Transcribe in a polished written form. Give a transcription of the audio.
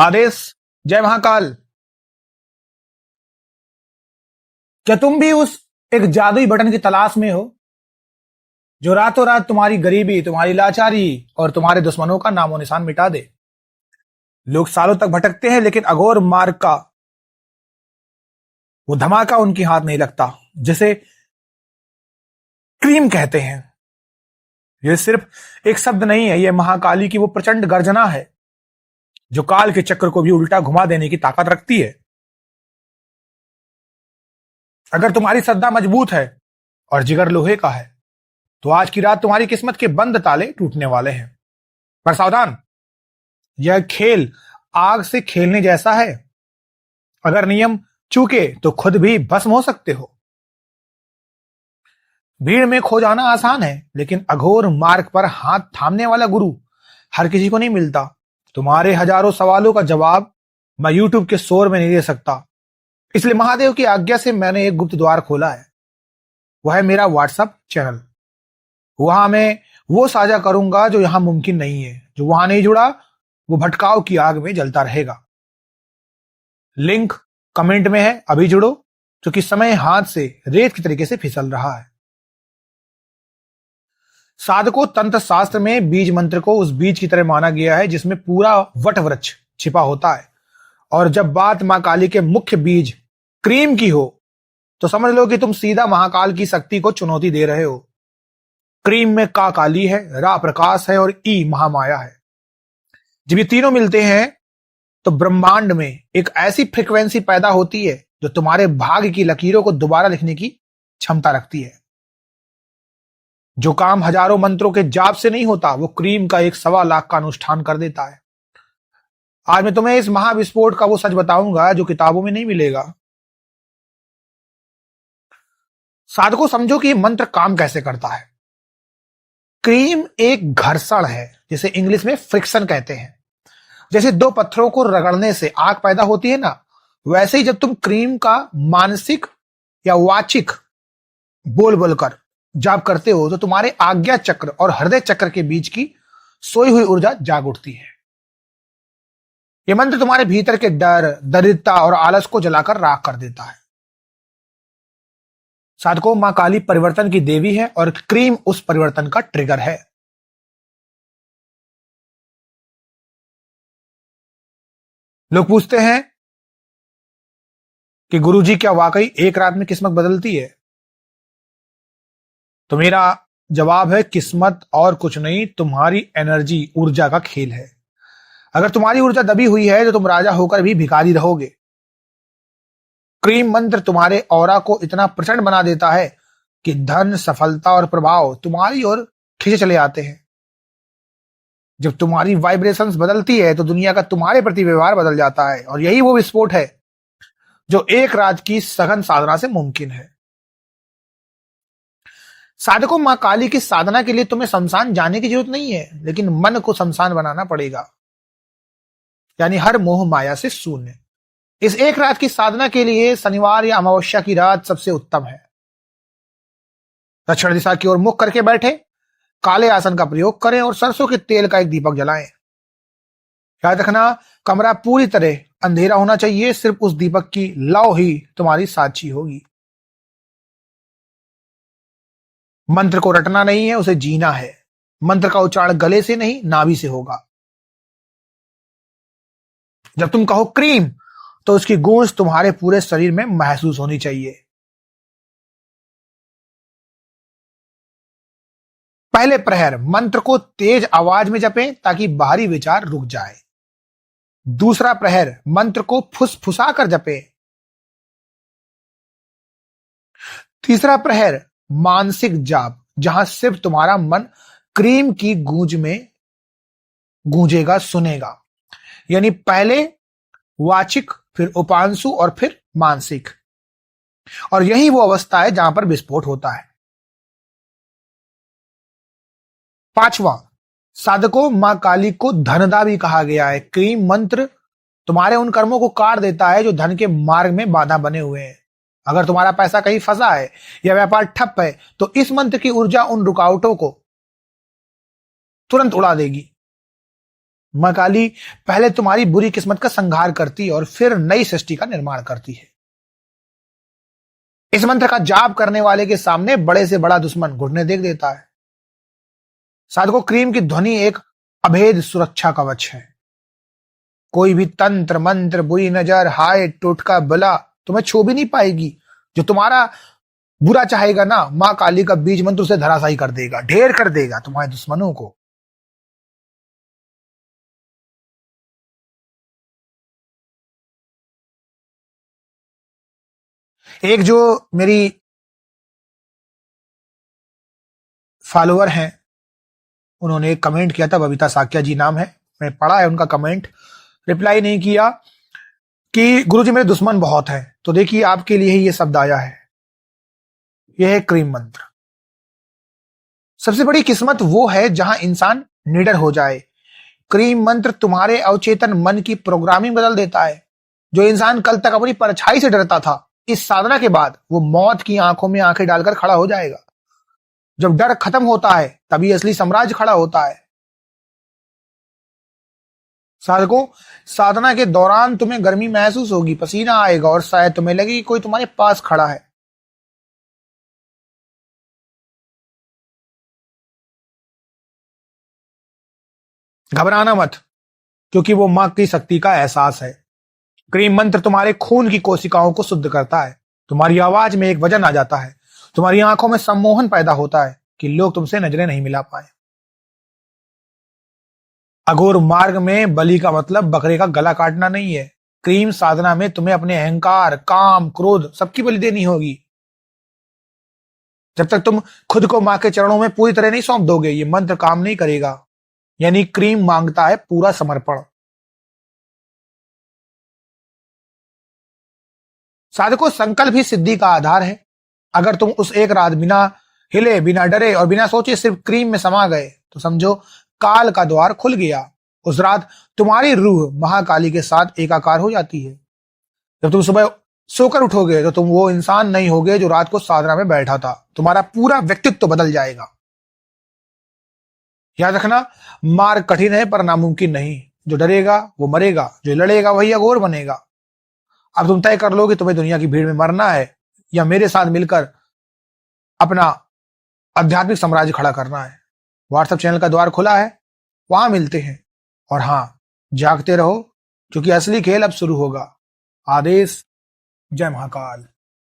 आदेश। जय महाकाल। क्या तुम भी उस एक जादुई बटन की तलाश में हो जो रातों रात तुम्हारी गरीबी, तुम्हारी लाचारी और तुम्हारे दुश्मनों का नामो निशान मिटा दे? लोग सालों तक भटकते हैं लेकिन अघोर मार्ग का वो धमाका उनकी हाथ नहीं लगता, जिसे क्रीम कहते हैं। यह सिर्फ एक शब्द नहीं है, यह महाकाली की वो प्रचंड गर्जना है जो काल के चक्र को भी उल्टा घुमा देने की ताकत रखती है। अगर तुम्हारी श्रद्धा मजबूत है और जिगर लोहे का है तो आज की रात तुम्हारी किस्मत के बंद ताले टूटने वाले हैं। पर सावधान, यह खेल आग से खेलने जैसा है। अगर नियम चूके तो खुद भी भस्म हो सकते हो। भीड़ में खो जाना आसान है, लेकिन अघोर मार्ग पर हाथ थामने वाला गुरु हर किसी को नहीं मिलता। तुम्हारे हजारों सवालों का जवाब मैं यूट्यूब के शोर में नहीं दे सकता, इसलिए महादेव की आज्ञा से मैंने एक गुप्त द्वार खोला है। वह है मेरा व्हाट्सएप चैनल। वहां मैं वो साझा करूंगा जो यहां मुमकिन नहीं है। जो वहां नहीं जुड़ा वो भटकाव की आग में जलता रहेगा। लिंक कमेंट में है, अभी जुड़ो, क्योंकि समय हाथ से रेत की तरीके से फिसल रहा है। साधकों, तंत्र शास्त्र में बीज मंत्र को उस बीज की तरह माना गया है जिसमें पूरा वट वृक्ष छिपा होता है। और जब बात मां काली के मुख्य बीज क्रीम की हो तो समझ लो कि तुम सीधा महाकाल की शक्ति को चुनौती दे रहे हो। क्रीम में का काली है, रा प्रकाश है और ई महामाया है। जब ये तीनों मिलते हैं तो ब्रह्मांड में एक ऐसी फ्रीक्वेंसी पैदा होती है जो तुम्हारे भाग्य की लकीरों को दोबारा लिखने की क्षमता रखती है। जो काम हजारों मंत्रों के जाप से नहीं होता वो क्रीम का 1.25 लाख का अनुष्ठान कर देता है। आज मैं तुम्हें इस महाविस्फोट का वो सच बताऊंगा जो किताबों में नहीं मिलेगा। साधकों, समझो कि मंत्र काम कैसे करता है। क्रीम एक घर्षण है, जिसे इंग्लिश में फ्रिक्शन कहते हैं। जैसे दो पत्थरों को रगड़ने से आग पैदा होती है ना, वैसे ही जब तुम क्रीम का मानसिक या वाचिक बोल बोलकर जाप करते हो तो तुम्हारे आज्ञा चक्र और हृदय चक्र के बीच की सोई हुई ऊर्जा जाग उठती है। यह मंत्र तुम्हारे भीतर के डर, दरिद्रता और आलस को जलाकर राख कर देता है। साधकों, मां काली परिवर्तन की देवी है और क्रीम उस परिवर्तन का ट्रिगर है। लोग पूछते हैं कि गुरुजी, क्या वाकई एक रात में किस्मत बदलती है? तो मेरा जवाब है, किस्मत और कुछ नहीं, तुम्हारी एनर्जी, ऊर्जा का खेल है। अगर तुम्हारी ऊर्जा दबी हुई है तो तुम राजा होकर भी भिखारी रहोगे। क्रीम मंत्र तुम्हारे ऑरा को इतना प्रचंड बना देता है कि धन, सफलता और प्रभाव तुम्हारी ओर खींचे चले आते हैं। जब तुम्हारी वाइब्रेशंस बदलती है तो दुनिया का तुम्हारे प्रति व्यवहार बदल जाता है। और यही वो विस्फोट है जो एक रात की सघन साधना से मुमकिन है। साधकों, मां काली की साधना के लिए तुम्हें शमशान जाने की जरूरत नहीं है, लेकिन मन को शमशान बनाना पड़ेगा, यानी हर मोह माया से शून्य। इस एक रात की साधना के लिए शनिवार या अमावस्या की रात सबसे उत्तम है। दक्षिण दिशा की ओर मुख करके बैठे, काले आसन का प्रयोग करें और सरसों के तेल का एक दीपक जलाएं। याद रखना, कमरा पूरी तरह अंधेरा होना चाहिए, सिर्फ उस दीपक की लौ ही तुम्हारी साक्षी होगी। मंत्र को रटना नहीं है, उसे जीना है। मंत्र का उच्चारण गले से नहीं, नाभि से होगा। जब तुम कहो क्रीम तो उसकी गूंज तुम्हारे पूरे शरीर में महसूस होनी चाहिए। पहले प्रहर मंत्र को तेज आवाज में जपें ताकि बाहरी विचार रुक जाए। दूसरा प्रहर मंत्र को फुसफुसा कर जपें। तीसरा प्रहर मानसिक जाप, जहां सिर्फ तुम्हारा मन क्रीम की गूंज में गूंजेगा, सुनेगा। यानी पहले वाचिक, फिर उपांशु और फिर मानसिक। और यही वो अवस्था है जहां पर विस्फोट होता है। पांचवा, साधकों, मां काली को धनदा भी कहा गया है। क्रीम मंत्र तुम्हारे उन कर्मों को काट देता है जो धन के मार्ग में बाधा बने हुए हैं। अगर तुम्हारा पैसा कहीं फंसा है या व्यापार ठप है तो इस मंत्र की ऊर्जा उन रुकावटों को तुरंत उड़ा देगी। मां काली पहले तुम्हारी बुरी किस्मत का संहार करती है और फिर नई सृष्टि का निर्माण करती है। इस मंत्र का जाप करने वाले के सामने बड़े से बड़ा दुश्मन घुटने देख देता है। साधकों, क्रीम की ध्वनि एक अभेद सुरक्षा कवच है। कोई भी तंत्र मंत्र, बुरी नजर, हाय, टोटका, बला तुम्हें छू भी नहीं पाएगी। जो तुम्हारा बुरा चाहेगा ना, मां काली का बीज मंत्र उसे धराशायी कर देगा, ढेर कर देगा तुम्हारे दुश्मनों को। एक जो मेरी फॉलोअर हैं, उन्होंने एक कमेंट किया था, बबीता साकिया जी नाम है, मैं पढ़ा है उनका कमेंट, रिप्लाई नहीं किया कि गुरुजी मेरे दुश्मन बहुत हैं। तो देखिए, आपके लिए ही ये शब्द आया है, यह है क्रीम मंत्र। सबसे बड़ी किस्मत वो है जहां इंसान निडर हो जाए। क्रीम मंत्र तुम्हारे अवचेतन मन की प्रोग्रामिंग बदल देता है। जो इंसान कल तक अपनी परछाई से डरता था, इस साधना के बाद वो मौत की आंखों में आंखें डालकर खड़ा हो जाएगा। जब डर खत्म होता है, तभी असली साम्राज्य खड़ा होता है। साधकों, साधना के दौरान तुम्हें गर्मी महसूस होगी, पसीना आएगा और शायद तुम्हें लगे कि कोई तुम्हारे पास खड़ा है। घबराना मत, क्योंकि वो मां की शक्ति का एहसास है। क्रीम मंत्र तुम्हारे खून की कोशिकाओं को शुद्ध करता है। तुम्हारी आवाज में एक वजन आ जाता है। तुम्हारी आंखों में सम्मोहन पैदा होता है कि लोग तुमसे नजरें नहीं मिला पाए। अघोर मार्ग में बलि का मतलब बकरे का गला काटना नहीं है। क्रीम साधना में तुम्हें अपने अहंकार, काम, क्रोध सबकी बलि देनी होगी। जब तक तुम खुद को मां के चरणों में पूरी तरह नहीं सौंप दोगे, ये मंत्र काम नहीं करेगा। यानी क्रीम मांगता है पूरा समर्पण। साधकों, संकल्प ही सिद्धि का आधार है। अगर तुम उस एक रात बिना हिले, बिना डरे और बिना सोचे सिर्फ क्रीम में समा गए, तो समझो काल का द्वार खुल गया। उस रात तुम्हारी रूह महाकाली के साथ एकाकार हो जाती है। जब तुम सुबह सोकर उठोगे, तो तुम वो इंसान नहीं होगे जो रात को साधना में बैठा था। तुम्हारा पूरा व्यक्तित्व बदल जाएगा। याद रखना, मार्ग कठिन है पर नामुमकिन नहीं। जो डरेगा वो मरेगा, जो लड़ेगा वही अघोर बनेगा। अब तुम तय कर लो कि तुम्हें दुनिया की भीड़ में मरना है या मेरे साथ मिलकर अपना आध्यात्मिक साम्राज्य खड़ा करना है। व्हाट्सएप चैनल का द्वार खुला है, वहां मिलते हैं। और हां, जागते रहो, क्योंकि असली खेल अब शुरू होगा। आदेश। जय महाकाल।